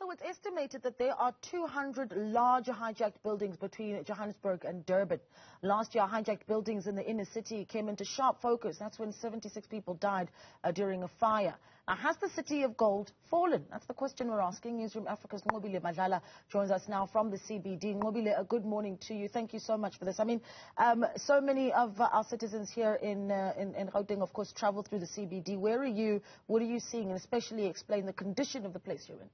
know, it's estimated that there are 200 larger hijacked buildings between Johannesburg and Durban. Last year, hijacked buildings in the inner city came into sharp focus. That's when 76 people died during a fire. Now, has the city of gold fallen? That's the question we're asking. Newzroom Afrika's Nqobile Madlala joins us now from the CBD. Nqobile, a good morning to you. Thank you so much for this. I mean, so many of our citizens here in Gauteng, of course, travel through the CBD. Where are you? What are you seeing? And especially explain the condition of the place you're in.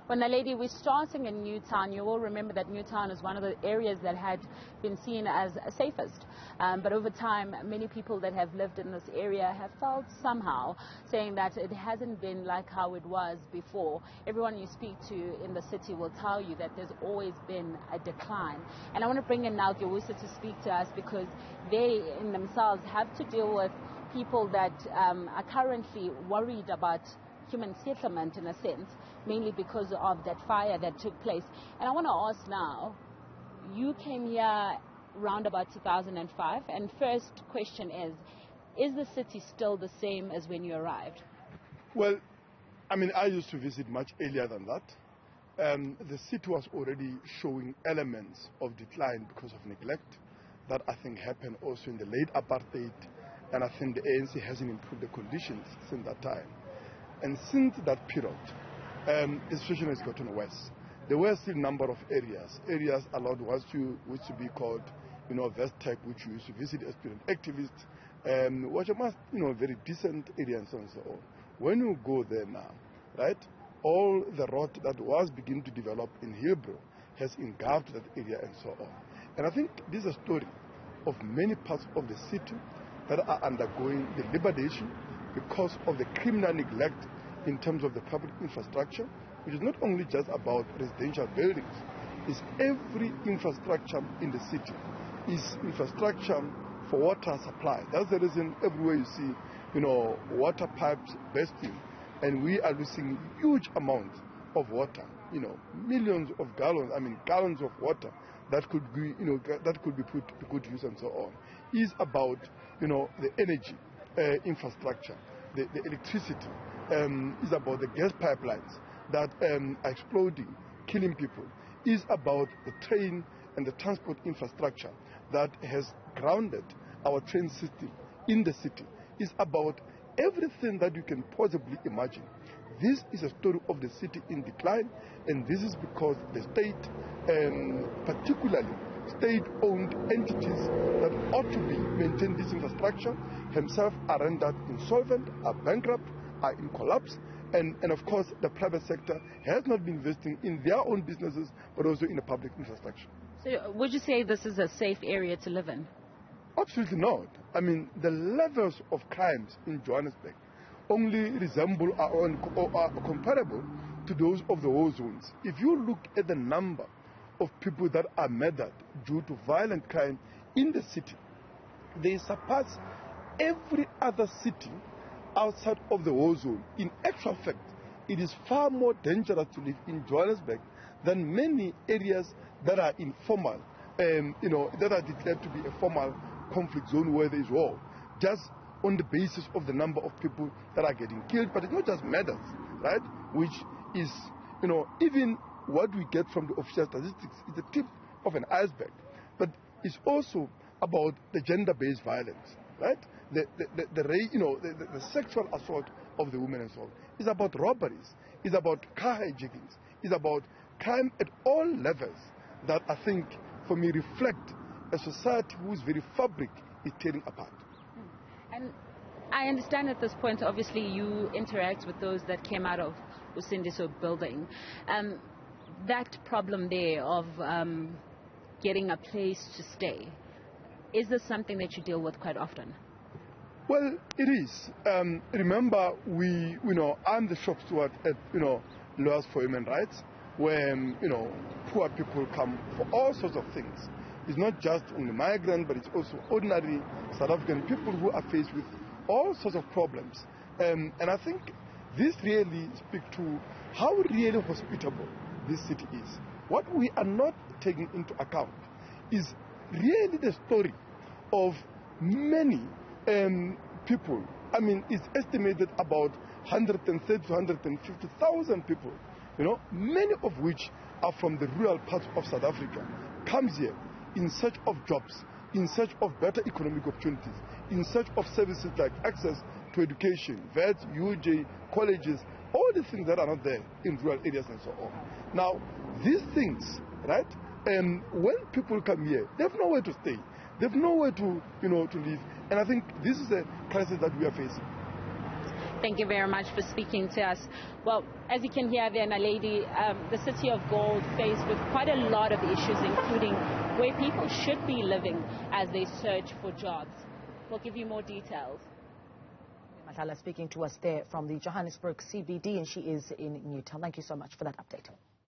Well, Naledi, we're starting in Newtown. You will remember that Newtown is one of the areas that had been seen as safest. But over time, many people that have lived in this area have felt somehow saying that it hasn't been like how it was before. Everyone you speak to in the city will tell you that there's always been a decline. And I want to bring in now Johannesburg to speak to us because they in themselves have to deal with people that are currently worried about human settlement in a sense, mainly because of that fire that took place. And I want to ask now, you came here around about 2005, and first question is the city still the same as when you arrived? Well, I mean, I used to visit much earlier than that. The city was already showing elements of decline because of neglect that I think happened also in the late apartheid, and I think the ANC hasn't improved the conditions since that time. And since that period, the situation has gotten worse. There were still a number of areas allowed was to be called, Vestec, which we used to visit as student activists, which are very decent areas and so on. When you go there now, right, all the rot that was beginning to develop in Hebrew has engulfed that area and so on. And I think this is a story of many parts of the city that are undergoing the degradation because of the criminal neglect in terms of the public infrastructure, which is not only just about residential buildings, it's every infrastructure in the city. It's infrastructure for water supply. That's the reason everywhere you see, water pipes bursting, and we are losing huge amounts of water, millions of gallons of water that could be, that could be put to good use and so on. It's about, the energy infrastructure, the electricity, is about the gas pipelines that are exploding, killing people. Is about the train and the transport infrastructure that has grounded our train system in the city. Is about everything that you can possibly imagine. This is a story of the city in decline, and this is because the state, particularly state-owned entities that ought to be maintain this infrastructure, themselves are rendered insolvent, are bankrupt, are in collapse, and of course the private sector has not been investing in their own businesses, but also in the public infrastructure. So would you say this is a safe area to live in? Absolutely not. I mean, the levels of crimes in Johannesburg only resemble or are comparable to those of the war zones. If you look at the number of people that are murdered due to violent crime in the city, they surpass every other city outside of the war zone. In actual fact, it is far more dangerous to live in Johannesburg than many areas that are informal, that are declared to be a formal conflict zone where there is war, just on the basis of the number of people that are getting killed. But it's not just murders, right? Which is, even what we get from the official statistics is the tip of an iceberg. But it's also about the gender-based violence, right? The sexual assault of the women and so on. It's about robberies. It's about car hijackings. It's about crime at all levels that I think, for me, reflect a society whose very fabric is tearing apart. And I understand at this point, obviously, you interact with those that came out of Usindiso building. That problem there of getting a place to stay, is this something that you deal with quite often? Well, it is. Remember, I'm the shop steward at, Lawyers for Human Rights, where, poor people come for all sorts of things. It's not just only migrant, but it's also ordinary South African people who are faced with all sorts of problems. And I think this really speaks to how really hospitable this city is. What we are not taking into account is really the story of many people I mean, it's estimated about 130 to 150,000 people, you know, many of which are from the rural parts of South Africa, comes here in search of jobs, in search of better economic opportunities, in search of services like access to education, vets, UJ, colleges, all the things that are not there in rural areas and so on. Now, these things, right, when people come here, they have nowhere to stay. They have nowhere to, you know, to live. And I think this is a crisis that we are facing. Thank you very much for speaking to us. Well, as you can hear there, Naledi, the City of Gold faced with quite a lot of issues, including where people should be living as they search for jobs. We'll give you more details. Madlala speaking to us there from the Johannesburg CBD, and she is in Newtown. Thank you so much for that update.